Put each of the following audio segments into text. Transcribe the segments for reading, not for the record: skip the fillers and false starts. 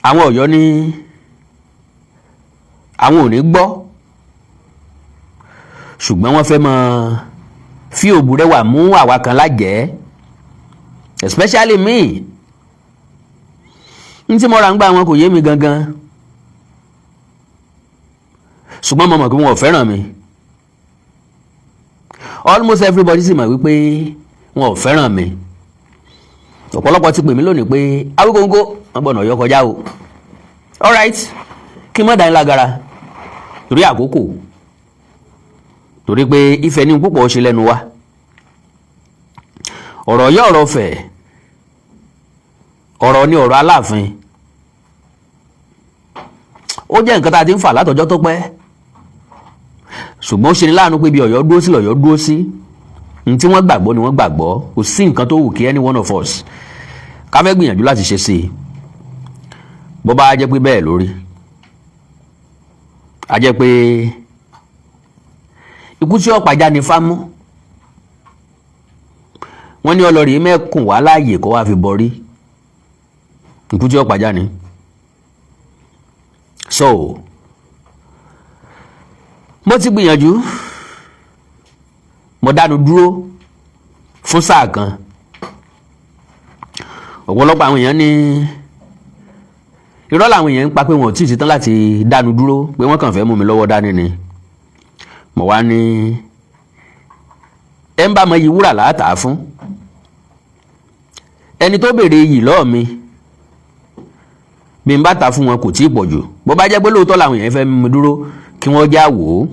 àwọn Ọ̀yọ́ ní àwọn ò ní gbọ́ ṣùgbọ́n wọ́n fẹ́ mọ fi òbúrẹ́wà mú àwa kan lájẹ́ especially me n tí mo ra ń gbà wọn kò yé mi gangan ṣùgbọ́n mo mọ̀ pé wọn ò fẹ́ràn mi almost everybody sì mọ̀ wípé wọn ò fẹ́ràn mi ọ̀pọ̀lọpọ̀ ti pè mí lónìí pé Awíkóńkó wọn gbọ́dọ̀ Ọ̀yọ́ kọjá o alright kí n mọ̀ dání lágara torí àkókò torí pé ìfẹ́ ní púpọ̀ ṣe lẹ́nu wa ọ̀rọ̀ yọ ọ̀rọ̀ fẹ̀ ọ̀rọ̀ ní ọ̀rọ̀ Aláàfin ó jẹ́ nǹkan tá a ti ń fà látọjọ́ tó pẹ́ ṣùgbọ́n ó ṣe ní láàánú pé bí Ọ̀yọ́ dúró sí lọ́yọ́ dúró sí ní tí wọ́n gbàgbọ́ ni wọ́n gbàgbọ́ kò sí nǹkan tó wù kí any one of us ká fẹ́ gbìyànjú láti ṣe sí i bó bá jẹ́ pé bẹ́ẹ̀ lórí a jẹ́ pé ikú tí ọ̀pá já ni fámú wọ́n ní ọlọ́rí mẹ́kùn wá láàyè kó wá fi bọrí ikú tí ọ̀pá já ni so mo ti gbìyànjú mo dánu dúró fún sáà kan ọ̀pọ̀lọpọ̀ àwọn èèyàn ní irọ́ làwọn èèyàn ń pa pé wọn ò tí ì ṣetán láti dánu dúró pé wọ́n kàn fẹ́ mú mi lọ́wọ́ dání ni mo wá ní ẹ ń bá mọ iyì wúrà láàtà fún ẹni tó béèrè iyì lọ́ọ̀ mi bí n bá ta fún wọn kò tí ì pọ̀ jù bó bá jẹ́ pé lóòótọ́ làwọn èèyàn fẹ́ mú mi dúró kí wọ́n já wò ó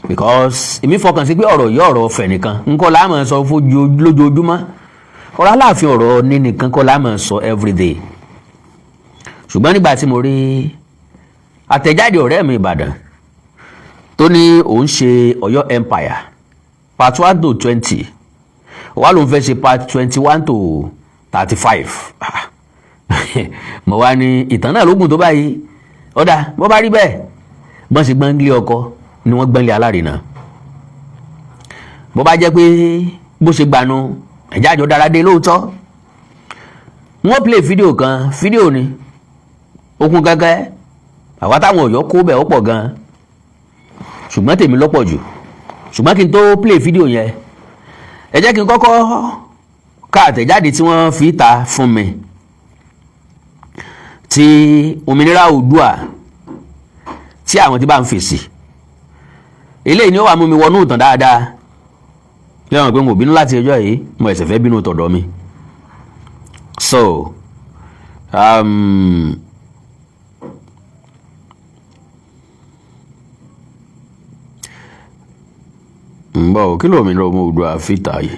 because èmi fọkàn sí pé ọ̀rọ̀ yìí ọ̀rọ̀ ọ̀fẹ́ nìkan nǹkan la máa sọ lójoojúmọ́ ọ̀rọ̀ Aláàfin ọ̀rọ̀ ní nìkan kọ́ la máa sọ everyday ṣùgbọ́n nígbà tí mo rí àtẹ̀jáde ọ̀rẹ́ mi Ìbàdàn tó ní òun ṣe Ọ̀yọ́ Empire part 1 to 20 wà ló ń fẹ́ ṣe part 21 to 35 mo wá ní ìtàn náà lógún tó báyìí ọ̀dà bó bá rí bẹ́ẹ̀ bọ́n ṣe gbọ́nlé ọkọ ni wọ́n gbọ́nlé alárinà bó bá jẹ́ pé bó ṣe gbanu ẹ̀já àjọ dára dé lóòótọ́ wọ́n play fídíò kan fídíò ni okun gẹ́gẹ́ àwa táwọn Ọ̀yọ́ kó bẹ̀ ó pọ̀ gan ṣùgbọ́n tèmi lọ́pọ̀ jù ṣùgbọ́n kí n tó play fídíò yẹn ẹ jẹ́ kí n kọ́kọ́ ká àtẹ̀jáde tí wọ́n fi ta fún mi ti òmìnira Oòduà tí àwọn tí bá ń fèsì eléyìí ni ó wà mú mi wọnú ìtàn dáadáa lẹ́wọ̀n pé mo bínú láti ẹjọ́ yìí mo ẹ̀sẹ̀ fẹ́ bínú tọ̀dọ̀ mi so báwo kí lóòmìnira ọmọ Oòduà fìtà yìí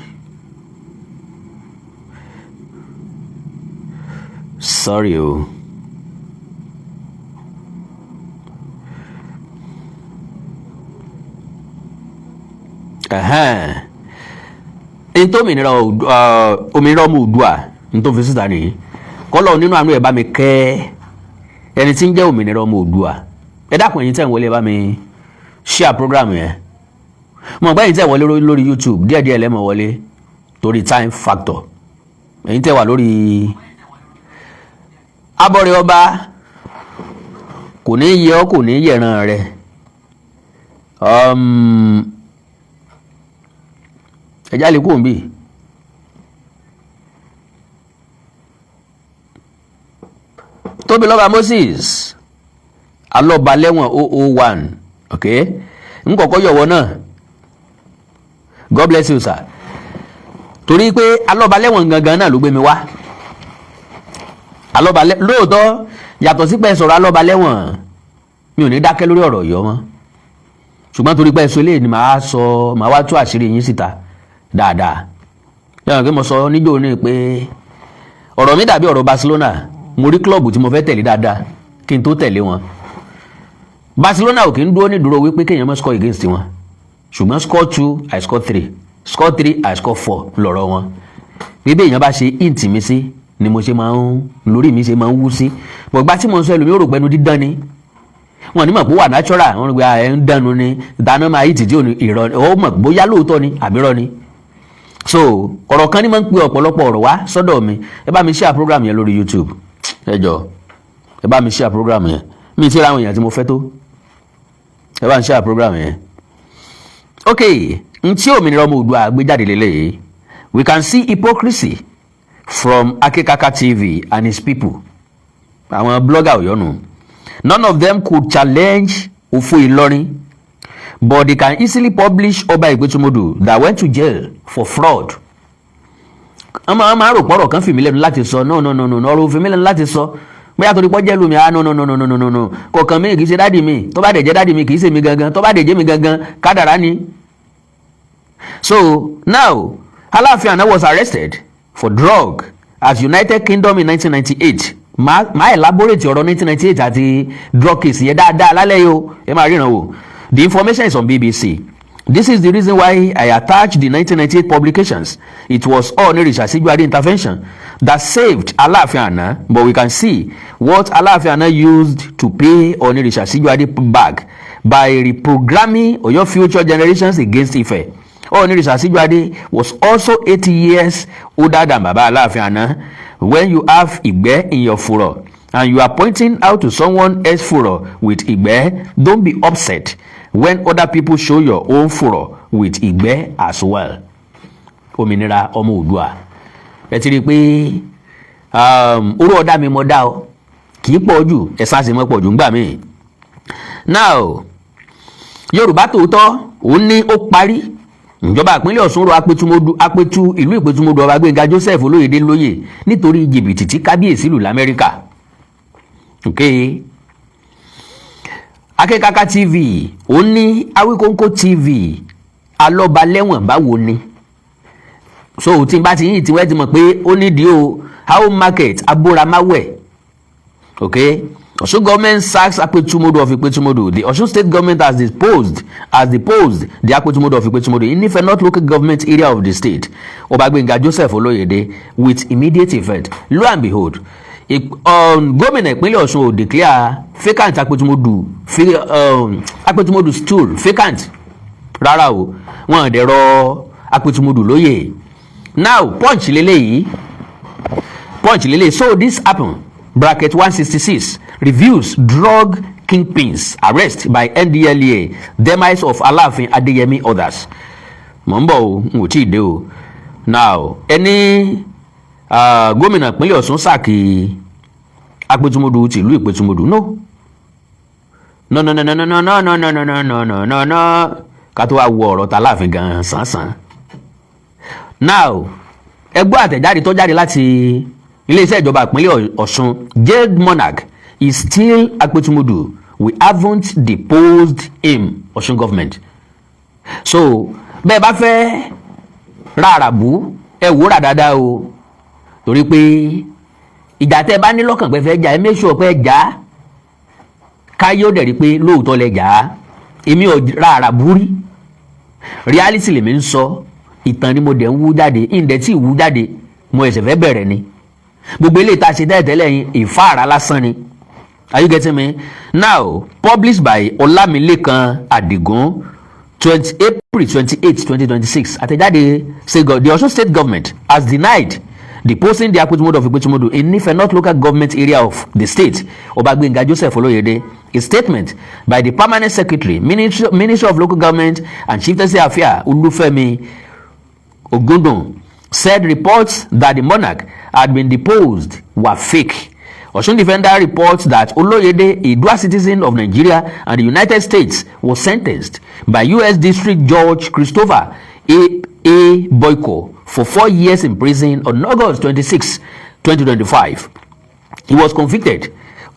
sorry o n tó òmìnira ọmọ Oòduà n tó fi síta nìyí kọ́lọ̀ nínú àánú ẹ̀ bá mi kẹ́ ẹni tí ń jẹ́ òmìnira ọmọ Oòduà ẹ dákun ẹ̀yin tẹ̀ ń wọlé bá mi share program yẹn mo gbọ́ ẹ̀yin tẹ̀ wọlé lórí YouTube díẹ̀díẹ̀ lẹ́mọ̀ wọlé torí time factor ẹ̀yin tẹ̀ wà lórí abọ́rẹ̀ ọba kò ní yẹ ọ́ kò ní yẹ̀ràn rẹ̀ ẹ̀já lè kóhùn bí Tóbilọ́ba Moses alọ́balẹ́wọ̀n 001 ok n kọ̀kọ́ yọ̀wọ́ náà God bless you sir torí pé alọ́balẹ́wọ̀n gangan náà ló gbé mi wá alọ́balẹ́ lóòótọ́ yàtọ̀ sí pé sọ̀rọ̀ alọ́balẹ́wọ̀n mi ò ní dákẹ́ lórí ọ̀rọ̀ yọ mọ́ ṣùgbọ́n torí pé ẹ̀sọ́ eléyìí ni màá wá tú àṣírí yín síta dáadáa yàrá pé mo sọ níjó ní pé ọ̀rọ̀ mi dàbí ọ̀rọ̀ Barcelona mo rí klọ́ọ̀bù tí mo fẹ́ tẹ̀lé dáadáa kí n tó tẹ̀lé wọn Barcelona ò kí ń dúró ní dúró wípé kéèyàn mọ́ score against wọn ṣùgbọ́n score 2 I score 3 score 3 I score 4 lọ́rọ̀ wọn bí èèyàn bá ṣe int mi sí ni mo ṣe máa ń lórí mi ṣe máa ń wú sí gbọ̀gbá tí mo ń sọ ẹlòmíràn rò pẹ́nu dídán ni wọn ní mọ̀ pé wà natural wọn gba ẹ̀ ń dánu ni dáná máa yí tìjú ìrọ̀ ó mọ̀ bóyá lóòótọ́ ni àbírọ́ ni so ọ̀rọ̀ kan ní máa ń pe ọ̀pọ̀lọpọ̀ ọ̀rọ̀ wá sọ́dọ̀ mi ẹ bá mi share program yẹn lórí YouTube ẹ jọ̀ọ́ ẹ bá mi share program yẹn mi ti ra àwọn èèyàn tí mo fẹ́ tó ẹ bá mi share program yẹn. ok ntí òmìnira ọmọ Oòduà gbé jáde lélẹ́yìí we can see hypocrisy from Akekaka TV and his people. Àwọn blogger òyọ́nu. None of them could challenge Ofo Ilorin, but they can easily publish Oba Igbetumodu that went to jail for fraud. Ọmọ àrò pọ̀rọ̀ kan fìmí lẹ́nu láti sọ no ọ̀rọ̀ fìmí lẹ́nu láti sọ bóyá torí pọ́ jẹ́ lómi no kọ̀ọ̀kan mi kì í ṣe dádì mi tó bá dẹ̀ jẹ́ dádì mi kì í ṣe mi gangan tó bá dẹ̀ jẹ́ mi gangan kádàrá ni. So now Aláàfin Àná was arrested for drug at United Kingdom in 1998. Ma elaborate ọ̀rọ̀ 1998 àti drug case yẹn dáadáa lálẹ́ yìí o ẹ máa ríran o. The information is on BBC. This is the reason why I attached the 1998 publications. It was Onirisa Sijuade intervention that saved Aláàfin Àná, but we can see what Aláàfin Àná used to pay Onirisa Sijuade back by reprogramming Oyo future generations against Ife. Onirisa Sijuade was also 80 years older than Baba Aláàfin Àná. When you have Igbe in your furor and you are pointing out to someone else's furor with Igbe, don't be upset when other people show your own furor with Igbe as well. Òmìnira ọmọ Oòduà. Ẹ ti rí pé orú ọ̀dà mi mọ̀ dá o kì í pọ̀ jù ẹ̀sán sì mọ̀ pọ̀ jù ń gbà mí. Now Yorùbá tòótọ́ òun ní ó parí. Ìjọba ìpínlẹ̀ Ọ̀ṣun rọ apẹ̀tù ìlú Ìpẹ̀tùmodù Ọba Gbénga Joseph Olóyèdé lóyè nítorí jìbìtì tí kábíyèsí lù l'Amẹ́ríkà. Okay. Akekaka TV ó ní Awíkóńkó TV alọ́balẹ́wọ̀n báwo ni. So tí n bá ti yín tiwẹ́ ti mọ̀ pé ó nídìí o how market abóramáwẹ̀. Okay. Osun government sacks Apetumodu of Ipetumodu. The Osun state government has deposed the Apetumodu of Ipetumodu in Ife North local government area of the state. Ọba Gbénga Joseph Olóyèdé with immediate effect. Lo and behold, gómìnà ìpínlẹ̀ Ọ̀ṣun ò declare vacant Apetumodu stool vacant. Rárá o, wọ́n dẹ̀ rọ Apetumodu lóyè. Now punch lélẹ́yìí. So this happened. Bracket 166 reviews drug kingpins arrest by NDLEA demise of Aláàfin Adéyẹmí others. Mo ń bọ̀ o n ò tí ì dé o. Now ẹni gómìnà ìpínlẹ̀ Ọ̀ṣun sàkì Apetumodu tìlú Ìpẹ̀tùmodù no ká tó wá wọ ọ̀rọ̀ ta láàfin gan sánsan. Now ẹgbẹ́ àtẹ̀jáde tó jáde láti iléeṣẹ́ ìjọba ìpínlẹ̀ Ọ̀ṣun jailed monarch is still Apetumodu. We haven't deposed him. Ọ̀ṣun government. So bẹ́ẹ̀ bá fẹ́ ra àràbù ẹ wò rà dáadáa o torí pé ìjà tẹ́ bá ní lọ́kàn pé fẹ́ jà ẹ make sure pé ẹ jà káyọ̀ dẹ̀ rí pé lóòótọ́ lẹ jà á èmi ò ra àràbù rí reality lèmi ń sọ ìtàn ni mo dẹ̀ ń wú jáde ìǹdẹ̀ tí ì wú jáde mo ẹ̀sẹ̀ fẹ́ bẹ̀rẹ̀ ni. Gbogbo ilé ìta ṣe tẹ́lẹ̀ yín ìfáàrà lásán ni. Are you getting me? Now published by Olamilekan Adigun April 28, 2026. Àtẹ̀jáde say the Osun state government has denied deposing the Apetumodu of Ipetumodu in Ife North local government area of the state. Ọba Gbénga Joseph Olóyèdé. A statement by the permanent secretary Ministry of Local Government and Chieftaincy Affairs Olufemi Ogundun said reports that the monarch had been deposed were fake. Osun Defender reports that Oloyede, a dual citizen of Nigeria and the United States, was sentenced by U.S. District Judge Christopher A. Boyko for 4 years in prison on August 26, 2025. He was convicted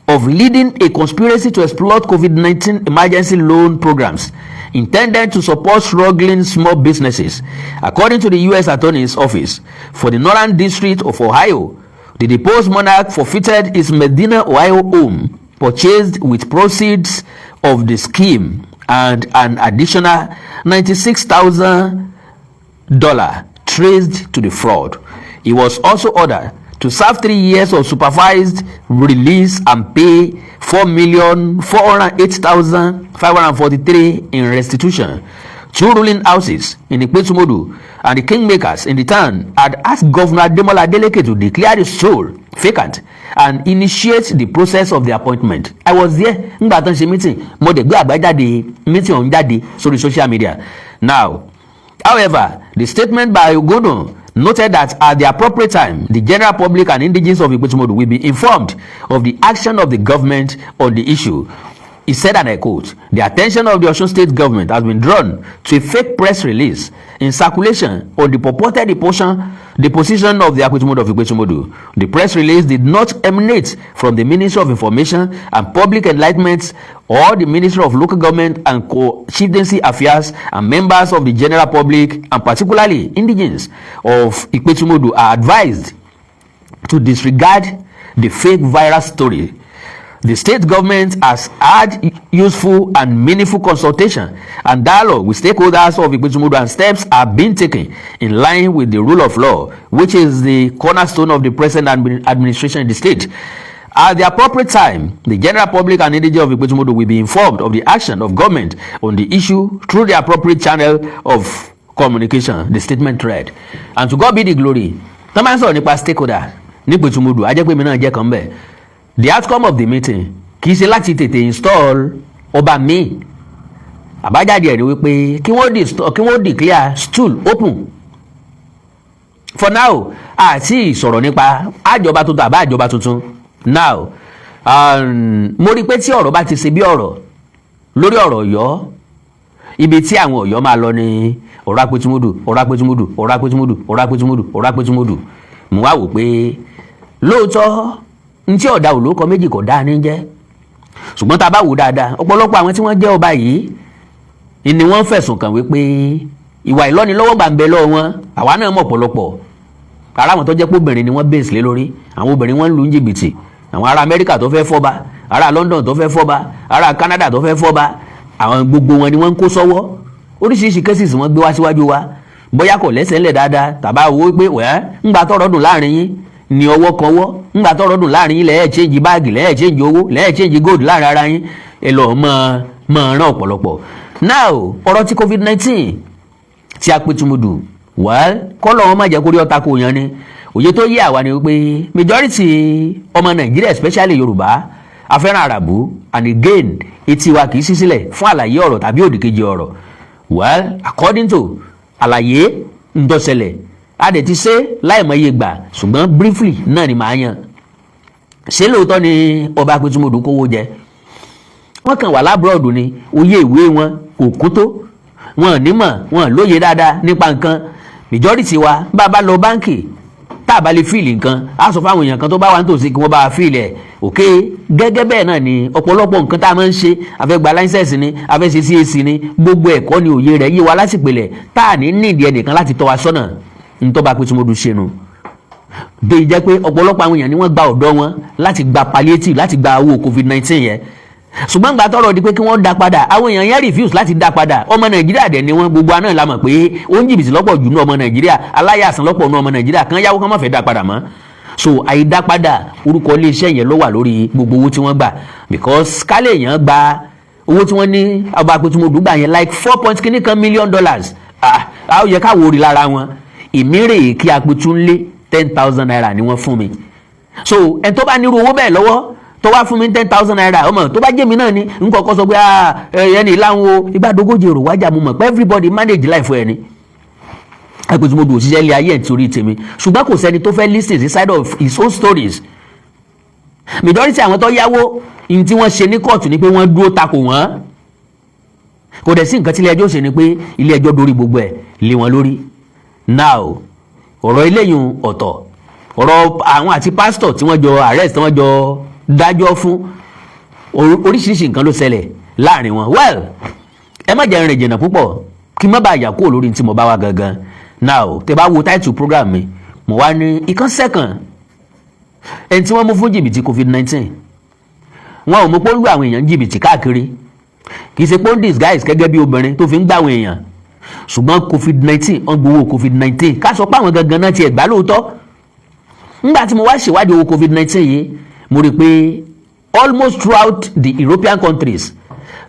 of leading a conspiracy to exploit COVID-19 emergency loan programs intended to support struggling small businesses. According to the U.S. Attorney's Office for the Northern District of Ohio, the deposed monarch forfeited his Medina, Ohio home purchased with proceeds of the scheme and an additional $96,000 traced to the fraud. He was also ordered to serve 3 years of supervised release and pay $4,408,543 in restitution two ruling houses in Ikpetumodu and the kingmakers in the town had asked Governor Ademola Adeleke to declare the stool vacant and initiate the process of the appointment. I was there nígbà tó ń ṣe meeting, mo dẹ̀ gbé àgbájáde meeting ọ̀hún jáde sórí social media. Now, however, the statement by Oogun noted that at the appropriate time, the general public and indigenes of Ikpetumodu will be informed of the action of the government on the issue. He said, and I quote, "The attention of the Osun State government has been drawn to a fake press release in circulation on the purported deposition of the Ikpetumodu of Ikpetumodu. The press release did not emanate from the Ministry of Information and Public Enlightenment or the Ministry of Local Government and Chieftaincy Affairs, and members of the general public, and particularly indigenes of Ikpetumodu, are advised to disregard the fake viral story. The state government has had useful and meaningful consultation and dialogue with stakeholders of Ikpetumodu, and steps are being taken in line with the rule of law, which is the cornerstone of the present administration in the state. At the appropriate time, the general public and indigenes of Ikpetumodu will be informed of the action of government on the issue through the appropriate channel of communication," the statement read. And to God be the glory. Tó máa ń sọ̀rọ̀ nípa stakeholder ní Ikpetumodu, a jẹ́ pé mi náà jẹ́ kan bẹ́ẹ̀. The outcome of the meeting kì í ṣe láti tètè install ọba míì. Àbájáde ẹ̀ ni wípé kí wọ́n declare stool open. For now, àti ìsọ̀rọ̀ nípa àjọba tuntun àbá àjọba tuntun. Now, mo rí pé tí ọ̀rọ̀ bá ti ṣe bí ọ̀rọ̀ lórí ọ̀rọ̀ Ọ̀yọ́, ibi tí àwọn Ọ̀yọ́ máa lọ ní ọ̀rọ̀ Ikpetumodu, ọ̀rọ̀ Ikpetumodu, ọ̀rọ̀ Ikpetumodu, ọ̀rọ̀ Ikpetumodu, ọ̀rọ̀ Ikpetumodu. Mo wá wò pé lóòótọ́ ntí ọ̀dà olóko méjì kò dáa ní jẹ́, ṣùgbọ́n tá a bá wò dáadáa, ọ̀pọ̀lọpọ̀ àwọn tí wọ́n jẹ́ ọba yìí ni wọ́n fẹ̀sùn kàn wípé ìwà ìlọ́nilọ́wọ́gbà ń bẹ lọ́wọ́ wọn. Àwa náà mọ̀ ọ̀pọ̀lọpọ̀ ara àwọn tó jẹ́ pé obìnrin ni wọ́n bèèsì lé lórí. Àwọn obìnrin wọ́n ń lu jìbìtì, àwọn ará Amẹ́ríkà tó fẹ́ fọ́ba, ará London tó fẹ́ fọ́ba, ará Canada tó fẹ́ fọ́ba, àwọn gbogbo wọn ni wọ́n ń kó sọ́wọ́. Oríṣiríṣi cases wọ́n gbé wá síwájú wa, bóyá kò lẹ́sẹ̀ ńlẹ̀ dáadáa tàbá owó pé ńgbà tọ́rọ̀ dùn láàrin yín ni ọwọ́ kan wọ́, ńgbà tọ́rọ̀ dùn láàrin yín lẹ́ẹ̀ change báàgì, lẹ́ẹ̀ change owó, lẹ́ẹ̀ change gold láàrin ara yín, ẹ lọ mọ ràn ọ̀pọ̀lọpọ̀. Now, ọ̀rọ̀ ti COVID-19 tí Ikpetumodu, kọ́lọ̀ wọn má jẹ́ kórí ọ̀tá kò yan ni. Òye tó yé àwa ni wípé majority ọmọ Nàìjíríà, especially Yorùbá, afẹ́ràn àràbù, and again etí wa kì í ṣí sílẹ̀ fún àlàyé ọ̀rọ̀ tàbí òdìkejì ọ̀rọ̀. According to àlàyé ń tó ṣẹlẹ̀, a dẹ̀ ti ṣe láìmọye gbà, ṣùgbọ́n briefly náà ni màá yan. Ṣé lóòótọ́ ni ọba Ikpetumodu kówó jẹ? Wọ́n kàn wà lábúrọ̀dù ni, òye ìwé wọn kò kún tó, wọn nímọ̀, wọn lóye dáadáa nípa nǹkan. Majority wa bá a bá lọ báńkì tá a bá lè fíìlì nǹkan, a sọ fáwọn èèyàn kan tó bá wà nítòsí kí wọ́n bá wa fíìlì ẹ̀. Ok, gẹ́gẹ́ bẹ́ẹ̀ náà ni ọ̀pọ̀lọpọ̀ nǹkan tá a máa ń ṣe, afẹ́gba láńsẹ̀sì ni, afẹ́ṣe CAC ni, gbogbo ẹ̀kọ́ ni òye rẹ̀ yé wa lásìpìlẹ̀, tá a ní nídìí ẹnìkan láti tọ́ wa sọ́nà. Ntọ́ba Ikpetumodu ṣe nu. Dé jẹ́ pé ọ̀pọ̀lọpọ̀ àwọn èèyàn ni wọ́n gba ọ̀dọ́ wọn láti gba palliative, láti gba owó COVID-19 yẹn. Ṣùgbọ́n gbà tọ́rọ̀ di pé kí wọ́n dá padà, àwọn èèyàn yẹn refuse láti dá padà. Ọmọ Nàìjíríà dẹ̀ ni wọ́n, gbogbo àná la mọ̀ pé ó ń jìbìtì lọ́pọ̀ jù ní ọmọ Nàìjíríà, aláyàsán lọ́pọ̀ ní ọmọ Nàìjíríà, kan yáwó kan má fẹ́ dá padà mọ́. So àìdá padà, orúkọ iléeṣẹ́ yẹn ló wà lórí gbogbo owó tí wọ́n gbà, because kálẹ̀ èèyàn gba owó tí wọ́n ní ọba Ikpetumodu gbà yẹn like $4 million. Ó yẹ ká wò rí lára wọn. Ìmírè kí Ikpetunlé 10,000 naira ni wọ́n fún mi. So ẹni tó bá nírú owó bẹ́ẹ̀ lọ́wọ́ tó wá fún mi 10,000 naira, ọmọ tó bá jẹ́ mi náà ni n kọ́kọ́ sọ pé ẹni ìlànà ìbádógójì èrò wájà mo mọ̀ pé everybody manage life ẹni. Ikpetumodu òṣìṣẹ́ ilé ayé ẹ̀ torí tèmi, ṣùgbọ́n kò sẹ́ni tó fẹ́ listen sí side of his own stories. Majority àwọn tó yáwó ní tí wọ́n ṣe ní kóòtù ni pé wọ́n dúró takò wọ́n. Kò dẹ̀ sí nǹkan tí ilé ẹjọ́ ṣe ni pé ilé ẹjọ́ dorí gbogbo ẹ̀ lé wọn lórí. Now, ọ̀rọ̀ eléyìí ọ̀tọ̀, ọ̀rọ̀ àwọn àti pásítọ̀ tí wọ́n jọ arrest, tí wọ́n jọ dájọ́ fún, oríṣiríṣi nǹkan ló ṣẹlẹ̀ láàrin wọn. Ẹ má jẹ́ rìn jìnnà púpọ̀ kí n má bàa yà kúrò lórí tí mo bá wá gangan. Now, tẹ́ bá wo title program mi, mo wá ní ìkan second ẹni tí wọ́n mú fún jìbìtì COVID-19. Wọn ò mú pé ó ń lu àwọn èèyàn jìbìtì káàkiri, kì í ṣe pé ó ń disguise gẹ́gẹ́ bí obìnrin tó fi ń gbà àwọn èèyàn, ṣùgbọ́n COVID-19 wọ́n gbowó COVID-19, ká sọ pé àwọn gangan náà ti ẹ̀ gbà lóòótọ́. Nígbà tí mo wá ṣèwádìí owó COVID-19 yìí, mo rí i pé almost throughout the European countries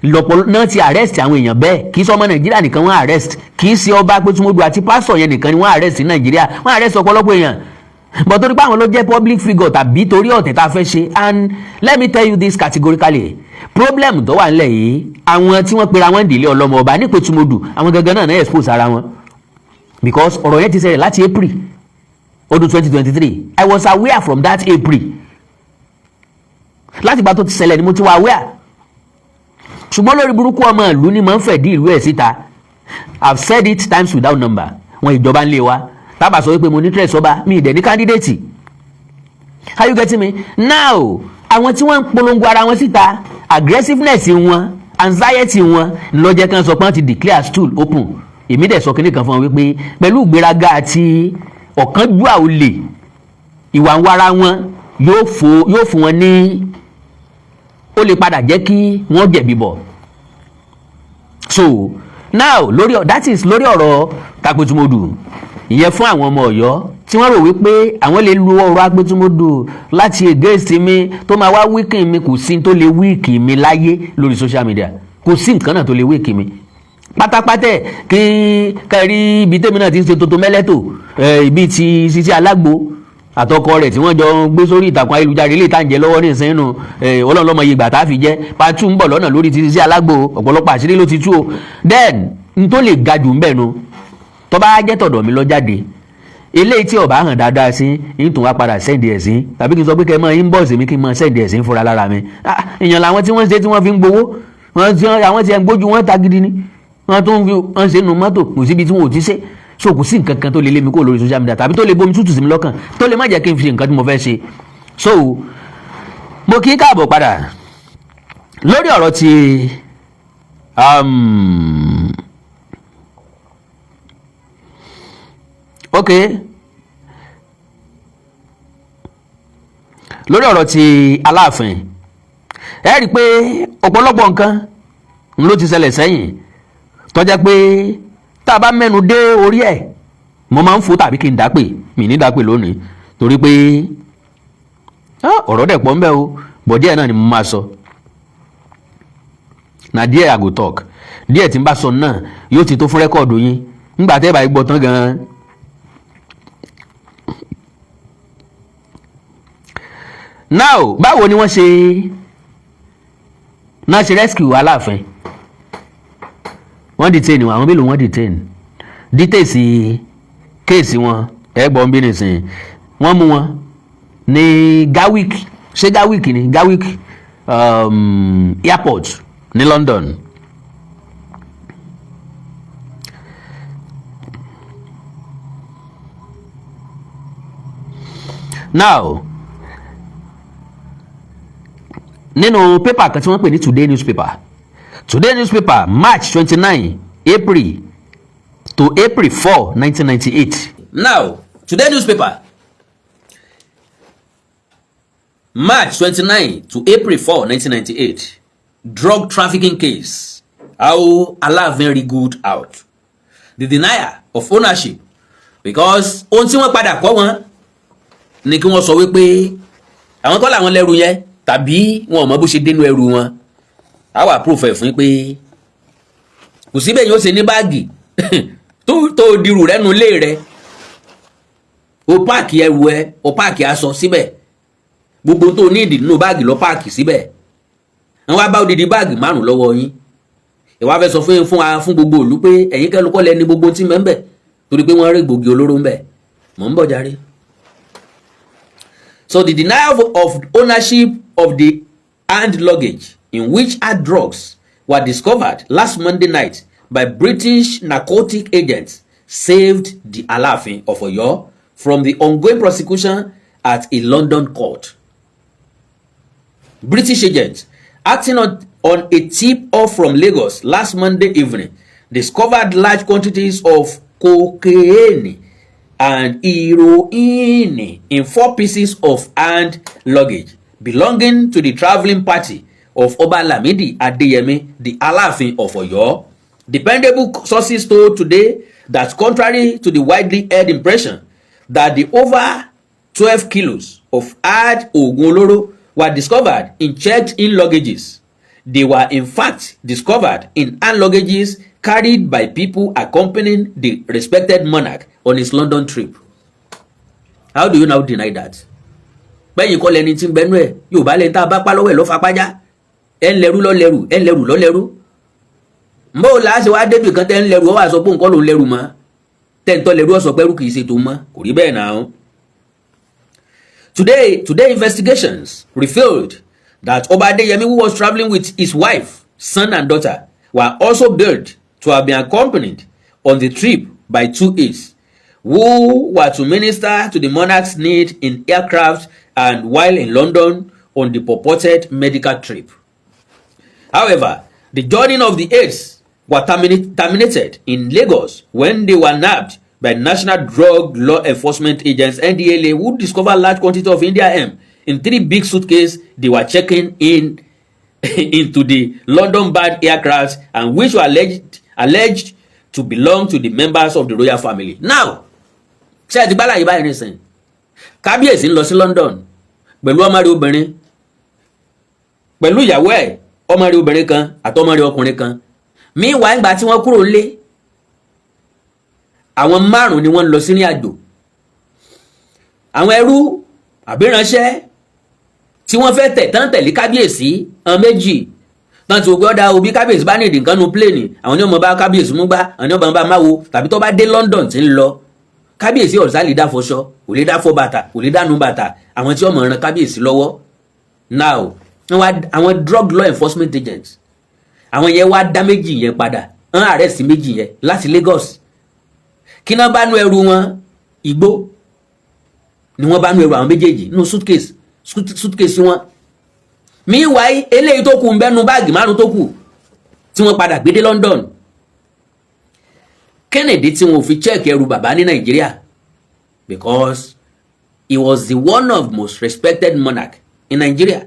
lọ́pọ̀ náà ti arrest àwọn èèyàn bẹ́ẹ̀ kì í sọ ọmọ nàìjíríà nìkan wọ́n arrest kì í ṣe ọba Agbétúmọdù àti pásítọ̀ yẹn nìkan ni wọ́n arrest ní nàìjíríà wọ́n arrest ọ̀pọ̀lọpọ̀ èèyàn but torí pé àwọn ló jẹ́ public figure tàbí torí ọ̀tẹ̀ tá a fẹ́ ṣe. And let me tell you this categorically, problem tó wà nílẹ̀ yìí àwọn tí wọ́n pera wọn délé ọlọ́mọ ọba ní Agbétúmọdù àwọn gangan náà expose ara wọn because ọ̀rọ̀ yẹn ti ṣẹlẹ̀ láti April ọdún 2023. I was aware from that April, láti ìgbà tó ti ṣẹlẹ̀ ni mo ti wà aware. Ṣùgbọ́n lórí burúkú ọmọ ìlú ni mo ń fẹ̀dí ìlú ẹ̀ síta. I've said it times without number. Wọn ìjọba ń lé wa tábà sọ wípé mo ní tẹ̀sí ọba mi ìdẹ̀ ní candidate. Are you getting me? Now àwọn tí wọ́n ń polongo ara wọn síta aggressiveness wọn anxiety wọn lọ́jẹ́ kan sọ pé wọ́n ti declare stool open. Èmi dẹ̀ sọ kíní kan fún wọn wípé pẹ̀lú ìgbéraga àti ọ̀kánjúà olè ìwà ń wára wọn yóò fún wọn ní ó lè padà jẹ́ kí wọ́n jẹ̀bi bọ̀. So now that is lórí ọ̀rọ̀ Agbétúmọdù ìyẹn fún àwọn ọmọ Ọ̀yọ́ tí wọ́n rò wípé àwọn lè lu ọ̀rọ̀ Agbétúmọdù láti against mi tó máa wá wíkì mi. Kò sí tó lè wíkì mi láyé lórí social media, kò sí nǹkan náà tó lè wíkì mi pátápátá. kí kẹrí ibi tèmi náà ti ń ṣe tótó mẹ́lẹ́tò ibi ti Sisi Alágbo àtọkọ rẹ̀ tí wọ́n jọ gbé sórí ìtàkùn ayélujára ilé ìtànjẹ lọ́wọ́ ní ìsìn inú ọlọ́ọ̀lọ́mọ iye ìgbà tá a fi jẹ́ pàtó ń bọ̀ lọ́nà lórí ti Sisi Alágbo ọ̀pọ̀lọpọ̀ àṣírí ló ti tú o. Then n tó lè ga jù ń bẹ̀ nu tó bá jẹ́ tọ̀dọ̀ mi lọ jáde eléyìí tí ọba hàn dáadáa sí yín tún wá padà sẹ́ndì ẹ̀ sí tàbí kí n sọ pé kẹ́ ẹ mọ inbox mi kí n mọ sẹ́ndì ẹ̀ sí fúnra lára mi. Èèyàn làwọn tí wọ́n ń ṣe tí wọ́n fi ń gbowó àwọn tí ẹ̀ ń gbójú wọn ta gidi ni wọ́n tún ń ṣe nu mọ́tò kò síbi tí wọ́n ò ti ṣe. So kò sí nǹkan kan tó lè lé mi kó lórí social media tàbí tó lè bomi tútù sí mi lọ́kàn tó lè má jẹ́ kí n fi nǹkan tí mo fẹ́ ṣe. So mo kí káàbọ̀ padà lórí ọ̀rọ̀ ti lórí ọ̀rọ̀ ti Aláàfin. Ẹ rí i pé ọ̀pọ̀lọpọ̀ nǹkan ló ti ṣẹlẹ̀ sẹ́yìn tó jẹ́ pé tá a bá mẹ́nu dé orí ẹ̀ mo máa ń fò tàbí kí n dápè mi ní dápè lónìí torí pé ọ̀rọ̀ dẹ̀ pọ̀ ń bẹ o bọ̀ díẹ̀ náà ni mo máa sọ. Na díẹ̀ I go talk díẹ̀ tí n bá sọ náà yóò ti tó fún rẹ́kọ̀dù yín nígbà tẹ́ bá gbọ́ tán gan-an. Now báwo ni wọ́n ṣe rescue Aláàfin? Wọ́n detain wọn, àwọn mélòó wọ́n detain details kéèsì wọn ẹgbọ́n bí nìsín wọ́n mú wọn ní Gatwick ṣé Gatwick ni Gatwick airport ní London. Now nínú pépà kan tí wọ́n pè ní Today newspaper March 29 April to April 4 1998. Now Today newspaper March 29 to April 4 1998 drug trafficking case, how Aláàfin wriggled out, the denial of ownership, because ohun tí wọ́n padà kọ́ wọn ni kí wọ́n sọ wípé àwọn kọ́ làwọn lẹ́rù yẹn tàbí wọn ò mọ bó ṣe dénú ẹrù wọn. Àwa proof ẹ̀ fún pé kò síbẹ̀ yóò ṣe ní báàgì tó dirù rẹ̀ nu ilé rẹ̀ o páàkì ẹrù ẹ o páàkì aṣọ síbẹ̀ gbogbo tó ní ìdí nínú báàgì lọ páàkì síbẹ̀ wọ́n wá bá odidi báàgì 5 lọ́wọ́ yín ẹ wá fẹ́ sọ fún gbogbo ìlú pé ẹ̀yin kẹ́lùkọ́ lẹ́ni gbogbo tí mẹ́ ń bẹ̀ torí pé wọ́n rí gbòógì olóró ń bẹ̀ mọ̀ ń bọ̀ járe. So the denial of ownership of the hand luggage in which hard drugs were discovered last Monday night by British narcotic agents saved the Aláàfin of Ọ̀yọ́ from the ongoing prosecution at a London court. British agents acting on a tip-off from Lagos last Monday evening discovered large quantities of cocaine and heroin in 4 pieces of hand luggage belonging to the travelling party of Oba Lamidi Adeyemi, the Aláàfin of Ọ̀yọ́. Dependable sources told Today that contrary to the widely held impression that the over 12 kilos of hard Oogun Oloro were discovered in checked-in luggages, they were in fact discovered in hand luggages carried by people accompanying the respected monarch on his London trip. How do you now deny that? Bẹ́yìn kọ́ lẹni tí ń bẹnu ẹ̀ Yorùbá lẹ́ni tá a bá pa lọ́wọ́ ẹ̀ ló fapájá ẹ̀ ń lẹ́rú lọ́lẹ́rú ẹ̀ ń lẹ́rú lọ́lẹ́rú. Mbó láṣẹ wá débì kan tẹ́ ń lẹ́rú ọ wá sọ pé nǹkan ló ń lẹ́rú mọ́ tẹ́ǹtọ́ lẹ́rú ọ̀sọ̀ pẹ́rú kì í ṣe tó mọ́ kò rí bẹ́ẹ̀ náà. Today investigations revealed that Oba Adeyemi, who was traveling with his wife, son and daughter, were also billed to have been accompanied on the trip by two aides who were to minister to the monarch's need in aircraft and while in London on the purported medical trip. However, the joining of the aides were terminated in Lagos when they were nabbed by National Drug Law Enforcement Agents NDLA, who discovered large quantity of India hemp in 3 big suitcases they were checking in into the London-bound aircraft and which were alleged to belong to the members of the royal family. Now, ṣé ẹ ti gbálà yìí báyìí nísìnyí kábíyèsí ń lọ sí London pẹ̀lú ọmọ rẹ̀ obìnrin pẹ̀lú ìyàwó ẹ̀ ọmọ rẹ̀ obìnrin kan àtọmọ rẹ̀ ọkùnrin kan. Meanwhile, ìgbà tí wọ́n kúrò lé àwọn 5 ni wọ́n lọ sí ní àjò. Àwọn ẹrú àbíránṣẹ́ tí wọ́n fẹ́ tán tẹ̀lé kábíyèsí àwọn 2 tán ti wò pé ọ̀dà òbí kábíyèsí bá ní ìdí nǹkan nu pléènì àwọn ní ọmọ bá kábíyèsí mú gbá àwọn ní ọmọ bá máa wo tàbí tó bá dé London tí ń lọ kábíyèsí ọ̀sá lè dá fọṣọ kò lè dá fọ bàtà kò lè dánú bàtà àwọn tí ọmọ ran kábíyèsí lọ́wọ́. Now àwọn drug law enforcement agents àwọn yẹn wá dá 2 yẹn padà wọ́n arrest 2 yẹn láti Lagos. Kí náà bá nu ẹrù wọn igbó ni wọ́n bá nu ẹrù àwọn méjèèjì nínú suitcase wọn. Meanwhile eléyìí tó kù ń bẹ́nu báàgì 5 tó kù tí wọ́n padà gbé dé London. Kennedy tí wọ́n fi check ẹrù bàbá ní Nàìjíríà because he was the one of most respected monarch in Nigeria.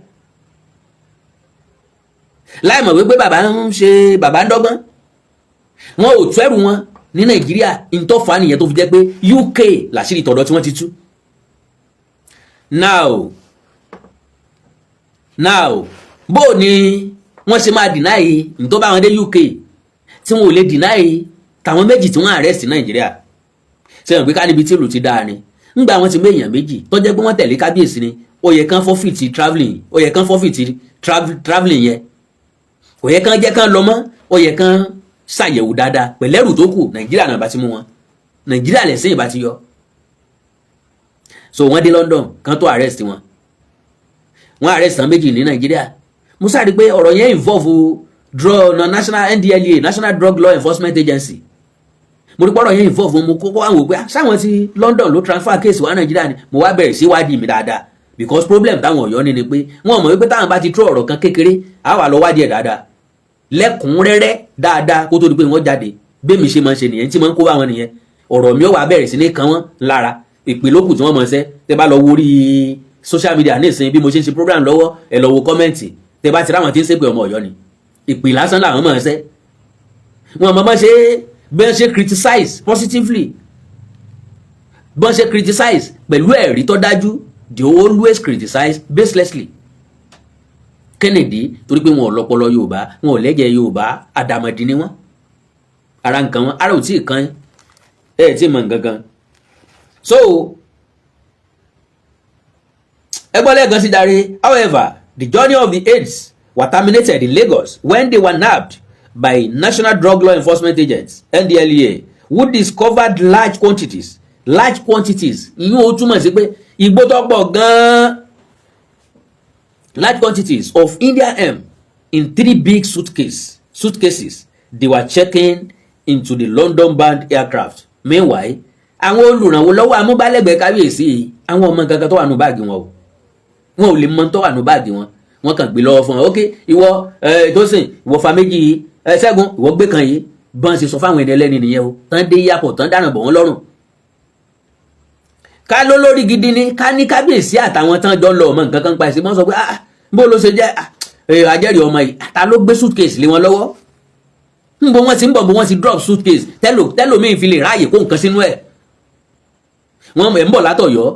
Láì mọ̀ wípé bàbá ń dọ́gbọ́n wọn ò tú ẹrù wọn ní Nàìjíríà ń tó fà á nìyẹn tó fi jẹ́ pé UK làṣírí tọ̀dọ̀ tí wọ́n ti tú. Now bó ni wọ́n ṣe máa deny ń tó bá wọn dé UK tí wọn ò lè deny tàwọn 2 tí wọ́n arrest Nàìjíríà. Ṣé wọn pé ká níbi tí ìlú ti dáa ni ńgbà wọn ti méèyàn 2 tó jẹ́ pé wọ́n tẹ̀lé kábíyèsí ni ó yẹ kán forfeit travelling ó yẹ kán forfeit travelling yẹn ó yẹ kán jẹ́ kán lọ mọ́ ó yẹ kán ṣàyẹ̀wò dáadáa pẹ̀lẹ́rù tó kù Nàìjíríà náà bá ti mú wọn Nàìjíríà lẹ́sìn ìbá ti yọ. So wọ́n dé London kán tó arrest wọn wọ́n arrest àwọn 2 ní Nàìjíríà. Mo sáré pé ọ̀rọ̀ yẹn involve National NDLA National Drug Law Enforcement Agency. Mo rí pọ́rọ̀ yẹn involve wọn mo kọ́kọ́ àwọn òpé sáwọn ti London ló transfer case wá Nàìjíríà ni mo wá bẹ̀rẹ̀ sí wádìí mi dáadáa because problem táwọn Ọ̀yọ́ ní ni pé wọ́n mọ̀ wípé táwọn bá ti tró ọ̀rọ̀ kan kékeré á wà lọ wádìí ẹ̀ dáadáa lẹ́kùnrẹ́rẹ́ dáadáa kó tó di pé wọ́n jáde bẹ́ẹ̀ mi ṣe máa ń ṣe nìyẹn tí máa ń kó bá wọn nìyẹn. Ọ̀rọ̀ mi ó wá bẹ̀rẹ̀ sí ní kan wọ́n lára ìpìlókù tí wọ́n mọ̀ ṣẹ́ tẹ́ bá lọ wo orí social media ní ìsìn bí mo ṣe ń ṣe program lọ́wọ́ ẹ lọ wo kọ́mẹ́ǹtì tẹ́ bá ti ráwọn tí ń ṣépè ọmọ Ọ̀yọ́ ni ìpè lásán làwọn mọ̀ ṣẹ́ wọn mọ̀ ṣe bẹ́ẹ̀ ṣe criticize positively bọ́n ṣe criticize pẹ̀lú ẹ̀rí tó dájú they always criticize baselessly. Kennedy torí pé wọn ò lọ́pọlọ Yorùbá wọn ò lẹ́jẹ̀ Yorùbá àdàmọ̀dì ni wọ́n ara nǹkan wọn ara ò tí ì kan ẹ̀ tí ì mọ̀ gangan. So ẹgbọ́n lẹ́ẹ̀kan sí darí. However, the journey of the aides were terminated in Lagos when they were nabbed by National Drug Law Enforcement Agents NDLEA who discovered large quantities ìyún ó túmọ̀ sí pé igbó tó pọ̀ gan-an large quantities of India hemp in 3 big suitcases they were checking into the London-bound aircraft. Meanwhile àwọn olùrànwọ́ lọ́wọ́ amúbálẹ́gbẹ̀ẹ́ kábíyèsí àwọn ọmọ gangan tó wà nù báàgì wọn o wọn ò lè mọ tó wà nù báàgì wọn kàn gbé lọ́wọ́ fún wọn. Ok ìwọ Tosin ìwọ fa méjì yìí Ṣẹ́gun ìwọ gbé kan yìí bọ́n ṣe sọ fáwọn ẹni ẹlẹ́ni nìyẹn o tán dé yàpọ̀ tán dáràn bọ̀ wọ́n lọ́rùn. Ká ló lórí gidi ni ká ní kábíyèsí àtàwọn tán jọ lọ ọmọ nǹkan kan pa ẹ̀sìn mọ́ sọ pé bó ló ṣe jẹ́ ajẹ́rìí ọmọ yìí ta ló gbé suitcase lé wọn lọ́wọ́ bó wọ́n ti ń bọ̀ bó wọ́n ti drop suitcase tẹ́lòmíì fi lè ráàyè kó nǹkan sínú ẹ̀. Wọ́n ń bọ̀ látọ̀yọ́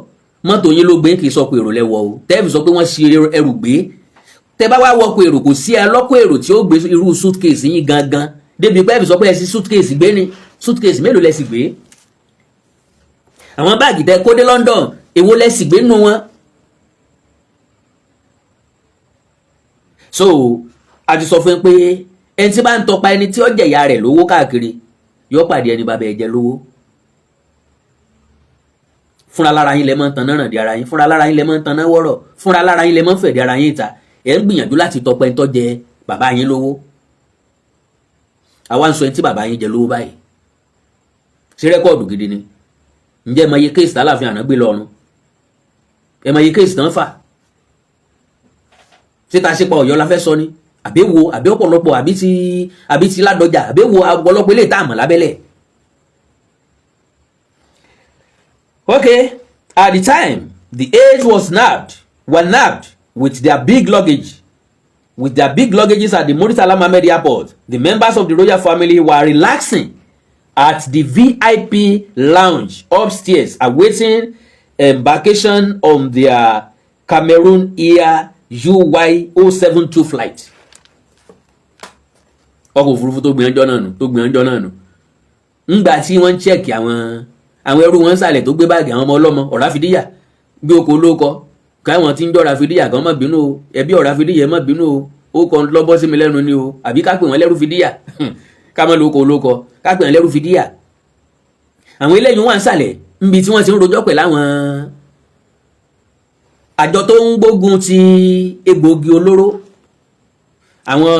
mọ́tò yín ló gbé kì í sọ pé èrò lẹ́wọ̀ o tẹ́ẹ̀fì sọ pé wọ́n ṣe ẹrù gbé tẹ́ bá wá wọkọ̀ èrò kò sí ọlọ́kọ̀ èrò tí ó gbé irú suitcase yín gangan débi pé ẹ fi sọ pé ẹ sí suitcase gbé ni suitcase mélòó lẹ sì gbé àwọn báàgì tẹ́ kó dé London èwo lẹ sì gbé nù wọn. So a ti sọ fún pé ẹni tí bá ń tọpa ẹni tí ó jẹ̀yà rẹ̀ lówó káàkiri yóò pàdé ẹni bàbá ẹ̀ jẹ lówó. Fúnra lára yín lẹ mọ́ ń tan náà ràn di ara yín, fúnra lára yín lẹ mọ́ ń tan náà wọ́rọ̀, fúnra lára yín lẹ mọ́ ń fẹ̀dí ara yín ta ẹ̀ ń gbìyànjú láti tọpa ẹni tó jẹ bàbá yín lówó. Àwa ń sọ ẹni tí bàbá yín jẹ lówó báyìí sí rẹ́kọ̀dù gidi ni. Ǹjẹ́ ẹ mọ iye kéèsì tálàfin àná gbé lọ́rùn? Ẹ mọ iye kéèsì tán fà? Ṣé ta ṣe pa Ọ̀yọ́ la fẹ́ sọ ni? Àbí ọ̀pọ̀lọpọ̀ àbí ti Ládọjà àbí ọ̀pọ̀lọpọ̀ ilé ìta àmọ̀ lábẹ́lẹ̀. Okay, at the time, the age were nabbed with their big luggages at the Muritala Mohammed Airport. The members of the royal family were relaxing at the VIP lounge upstairs, awaiting embarkation on their Cameroon Air UY072 flight. Ọkọ̀ òfurufú tó gbìyànjọ́ náà nù. Ńgbà tí wọ́n ń check àwọn ẹrú wọn sàlẹ̀ tó gbé báàgì àwọn ọmọ ọlọ́mọ ọ̀rá fìdíyà bí oko olóko káwọn tí ń jọ́ra fìdíyà kan má bínú o ẹbí ọ̀rá fìdíyà má bínú o ó kàn lọ́bọ́ sí mi lẹ́nu ni o àbí ká pè wọ́n lẹ́rú fìdíyà ká má lo oko olóko ká pè wọ́n lẹ́rú fìdíyà. Àwọn eléyìí wọ́n sàlẹ̀ níbi tí wọ́n ti ń rojọ́ pẹ̀lú àwọn àjọ tó ń gbógun ti egbòogi olóró, àwọn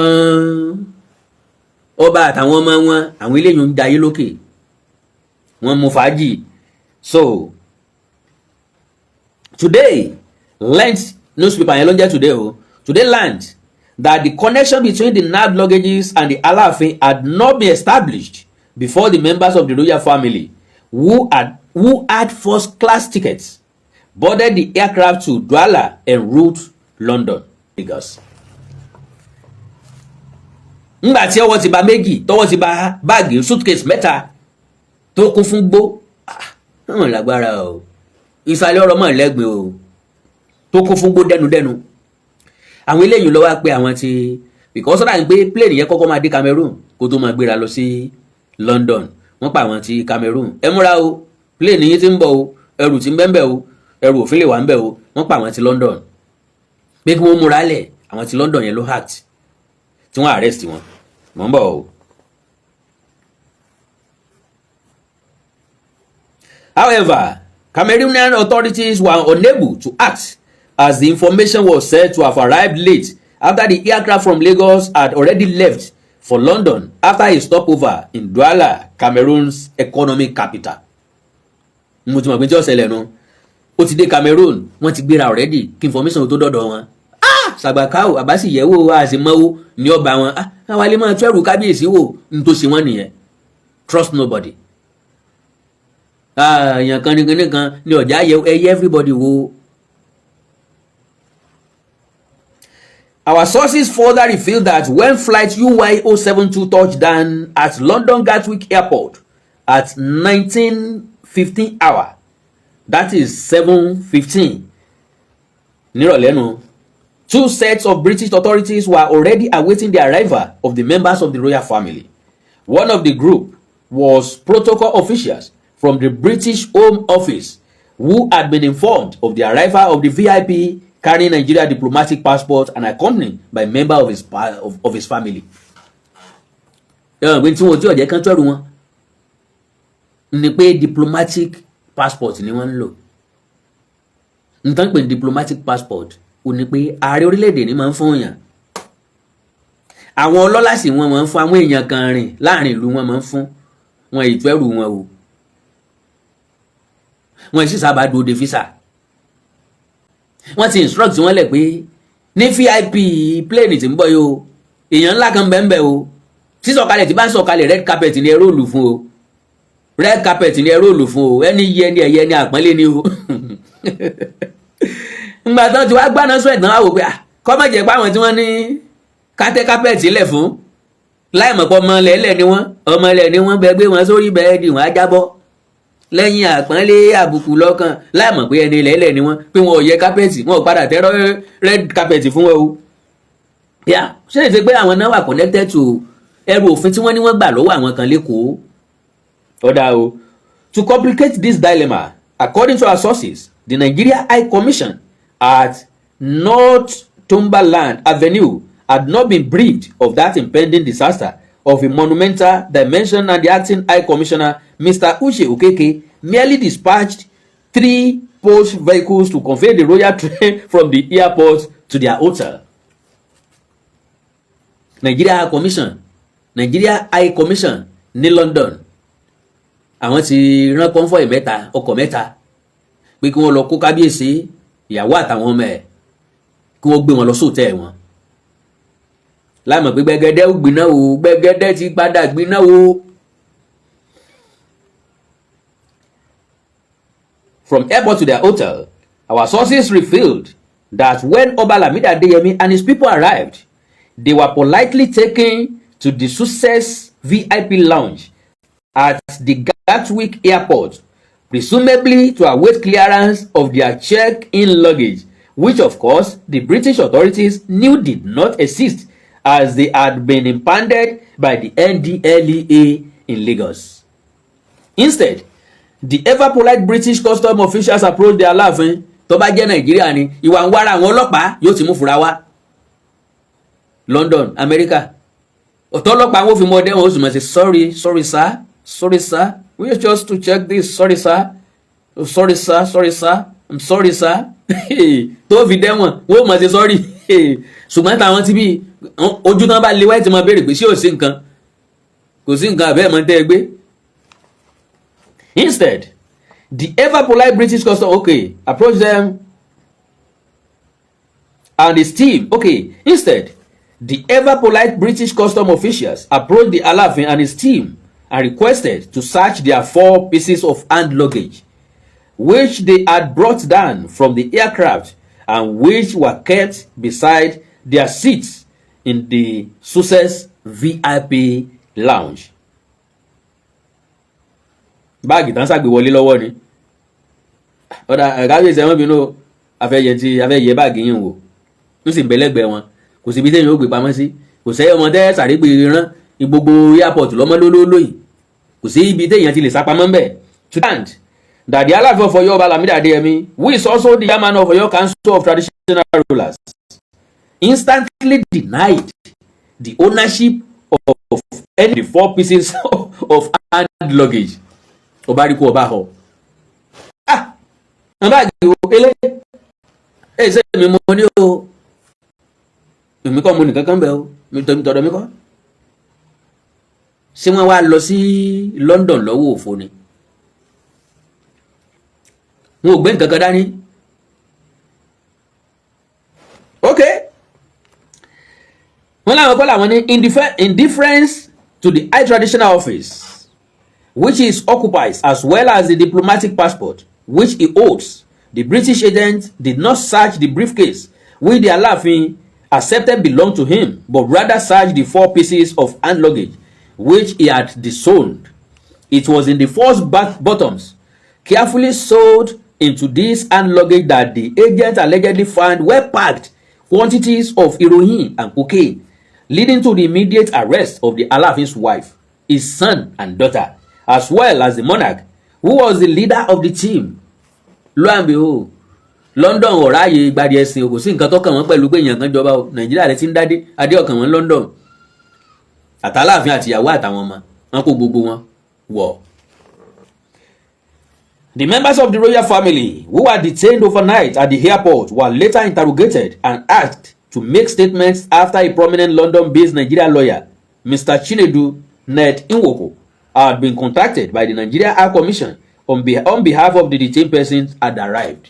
ọba àtàwọn ọmọ wọn, àwọn eléyìí ń jayé lókè wọ́n mú fàájì. So today learned newspaper yẹn ló ń jẹ́ today learned that the connection between the nabbed luggages and the Aláàfin had not been established before the members of the royal family who had first class tickets boarded the aircraft to Douala en route London, Lagos. Ńgbà tí ọwọ́ ti bà méjì tọwọ́ ti bà báàgì suitcase mẹ́ta tó kún fún gbó àwọn lágbára o ìsàlẹ̀ ọ̀rọ̀ mọ̀ lẹ́gbẹ̀ẹ́ o tó kún fún gbó dẹnudẹnu. Àwọn eléyìí ló wá pé àwọn ti because ọ̀dà ń gbé plane yẹn kọ́kọ́ máa dé Cameroon kó tó máa gbéra lọ sí London. Wọ́n pa àwọn ti Cameroon ẹ múra o plane yín ti ń bọ̀ o ẹrù ti ń bẹ́ẹ̀ bẹ́ẹ̀ o ẹrù òfin lè wà ń bẹ́ẹ̀ o. Wọ́n pa àwọn ti London pé kí wọ́n múra lẹ̀ àwọn ti London yẹn ló act tí wọ́n arrest wọn mọ̀ ń bọ̀ o. However, Cameroonian authorities were unable to act as the information was said to have arrived late after the aircraft from Lagos had already left for London after a stopover in Douala, Cameroon's economic capital. Mo ti mọ̀ pé tí ó ṣẹlẹ̀ nu ó ti dé Cameroon wọ́n ti gbéra already kí information tó dọ́dọ̀ wọn. Sàgbàkáwò àbáṣì yẹ̀wò àṣemọ́wó ní ọba wọn. Àwọn alẹ́ máa tẹ́rù kábíyèsí wò ní tó ṣe wọ́n nìyẹn. Trust nobody. Èèyàn kan ní ọjà ẹyẹ everybody wo. Our sources further revealed that when flight UY072 touched down at London Gatwick Airport at 19:15 hour, that is 7:15 nírọ̀lẹ́ nu, two sets of British authorities were already awaiting the arrival of the members of the royal family. One of the group was protocol officials from the British Home Office who had been informed of the arrival of the VIP carrying Nigeria diplomatic passport and accompanied by a member of his family. Tí wọ́n tí ọ̀jẹ̀ kan tẹ́rù wọn ni pé diplomatic passport ni wọ́n ń lò. Nǹkan pé diplomatic passport ò ní pé ààrẹ orílẹ̀-èdè ni máa ń fún èèyàn. Àwọn ọlọ́lá sì wọ́n máa ń fún àwọn èèyàn kan rìn láàrin ìlú wọn máa ń fún wọn ìtẹ́rù wọn o. Wọ́n sì sábà dúró de visa. Wọ́n ti instruct wọn lẹ̀ pé ní VIP plane tí ń bọ̀ yìí o èèyàn ńlá kan bẹ́ẹ̀ o sísọ̀kalẹ̀ tí bá ń sọ̀kalẹ̀ red carpet ni ẹ róòlù fún o red carpet ni ẹ róòlù fún o ẹni yẹ ni ẹ̀yẹ ni àpọ́nlé ni o. Ngbà tán tí wàá gbáná sọ ẹ̀dán àwò pé kọ́mọ̀ jẹ́ pé àwọn tí wọ́n ní kátẹ́ carpet lẹ̀ fún láìmọ̀pọ̀ ọmọ ilẹ̀ ni wọ́n bẹ gbé wọn sórí bẹ́ẹ̀dì wọn á jábọ́ lẹ́yìn àpọ́nlé àbùkù lọ́kàn láìmọ̀ pé ẹni ilẹ̀ ni wọ́n pé wọn ò yẹ kápẹ́ẹ̀tì wọn ò padà tẹ́rọ red carpet fún wọn o Yeah, ṣé lè ṣe pé àwọn náà wà connected to ẹrù òfin tí wọ́n ní wọ́n gbà lọ́wọ́ àwọn kan lẹ́kọ̀ọ́. Ọ̀dà o. To complicate this dilemma, according to our sources, the Nigeria High Commission at Northumberland Avenue had not been briefed of that impending disaster of a monumental dimension, and the acting High Commissioner, Mr. Uche Okeke, merely dispatched 3 post vehicles to convey the royal train from the airport to their hotel. Nigeria High Commission ní London, àwọn ti rán convoy mẹ́ta, ọkọ̀ mẹ́ta, pé kí wọ́n lọ kó kábíyèsí, ìyàwó àtàwọn ọmọ ẹ̀, kí wọ́n gbé wọn lọ sóòtẹ́ wọn. Láìmọ̀ pé gbẹgẹdẹ ó gbiná o, gbẹgẹdẹ ti padà gbiná o. From airport to their hotel, our sources revealed that when Oba Lamidi Adeyemi and his people arrived, they were politely taken to the Success VIP lounge at the Gatwick airport, presumably to await clearance of their check-in luggage, which of course the British authorities knew did not exist, as they had been impounded by the NDLEA in Lagos. Instead, the ever-polite British custom officials approached the Aláàfin. Tó bá jẹ́ Nàìjíríà ni, ìwà ń wára àwọn ọlọ́pàá yóò ti mú fura wá. London, America. Ọ̀tọ̀ ọlọ́pàá wọ́n fi mọ ọdẹ wọn ó sì mọ̀ sí sorry sir, we are just to check this, sorry sir, I'm sorry sir. Tó fi dẹ́wọ̀n wọ́n mọ̀ sí sorry. Ṣùgbọ́n táwọn ti bí ojú náà bá lé wáyé tí mo béèrè pé ṣé ò sí nǹkan, kò sí nǹkan àbẹ́ mọ́ tẹ́ ẹ gbé. Instead, the ever-polite British custom approached them and his team. Instead, the ever-polite British custom officials approached the Aláàfin and his team and requested to search their 4 pieces of hand luggage, which they had brought down from the aircraft and which were kept beside their seats in the Success VIP lounge. Báàgì tán ṣàgbé wọlé lọ́wọ́ ni. Ọ̀dà kábíyèsí ẹ̀wọ̀n bínú afẹ́yẹ báàgì yín wò. Ó sì ń bẹ̀lẹ́gbẹ̀ẹ́ wọn. Kò síbi téèyàn ó gbé pamọ́ sí. Kò sẹ́yìn ọmọ tẹ́ sàrégbè rán gbogbo airport lọ́mọ lólóyè. Kò sí ibi téèyàn ti lè sápamọ́ ńbẹ̀. To stand that the Aláàfin of Ọ̀yọ́ Ọba Lamidi Adeyemi, who is also the chairman of Ọ̀yọ́ Council of Traditional Rulers, instantly denied the ownership of any of the 4 pieces of hand luggage. Ọba rí kó ọba họ. Ọba àgbè òkèlè. Ṣé mi mo ní o? Èmi kọ́ mo nìkan kan bẹ̀ o. Mi tọ̀dọ̀ mi kọ́. Ṣé wọ́n wá lọ sí London lọ́wọ́ òfo ni? Wọn ò gbé nǹkan kan dání. Wọ́n láwọn kọ́ làwọn ní in deference to the High Traditional Office, which he occupies, as well as the diplomatic passport which he holds, the British agent did not search the briefcase which the Aláàfin accepted belonged to him, but rather searched the 4 pieces of hand luggage which he had disowned. It was in the first bottoms, carefully sewed into this hand luggage, that the agent allegedly found well-packed quantities of heroin and cocaine, leading to the immediate arrest of the Alaafin's wife, his son and daughter, as well as the monarch, who was the leader of the team. Lo and behold, London ọ̀rá ààyè ìgbàdí ẹ̀sìn kò sí nǹkan tó kàn wọ́n pẹ̀lú pé èèyàn kan jọba o. Nàìjíríà rẹ̀ ti ń dádé adé ọkàn wọn London. Àtàláàfin àtìyàwó àtàwọn ọmọ wọn kó gbogbo wọn wọ̀. The members of the royal family who were detained overnight at the airport were later interrogated and asked to make statements after a prominent London-based Nigeria lawyer, Mr. Chinedu Ned Nwoko, had been contacted by the Nigeria High Commission on behalf of the detained persons had arrived.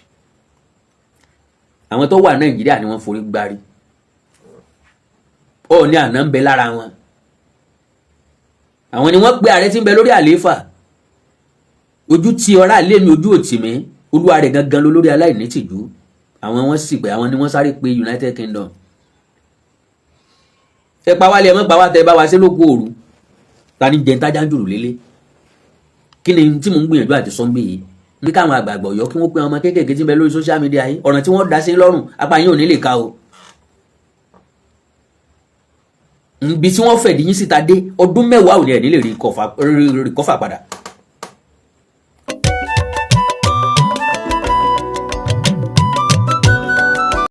Àwọn tó wà Nàìjíríà ni wọ́n forí gbárí. Ó ní àná ń bẹ lára wọn. Àwọn ni wọ́n pe ààrẹ tí ń bẹ lórí àlééfà. Ojú tí ọ̀rá ilé mi ojú òtì mi, olúwa rẹ̀ gangan ló lórí aláìní tìjú. Àwọn wọ́n sì pé àwọn ni wọ́n sáré pé United Kingdom. Ẹ pa wálé ẹ mọ́ pa wá tẹ bá wa ṣe lóko òru. Ta ni jẹ́ ń tájá ń jùrù lélẹ̀? Kí ni tí mò ń gbìyànjú àti sọ́ngbé yìí? Ní káwọn àgbààgbà Ọ̀yọ́ kí wọ́n pe ọmọ kéékèèké tí ń bẹ lórí social media yìí, ọ̀ràn tí wọ́n dá sí lọ́rùn apá yín ò ní lè ka o. ibi tí wọ́n fẹ̀dí yín síta dé ọdún mẹ́wàá ò ní ẹ̀ nílè recover padà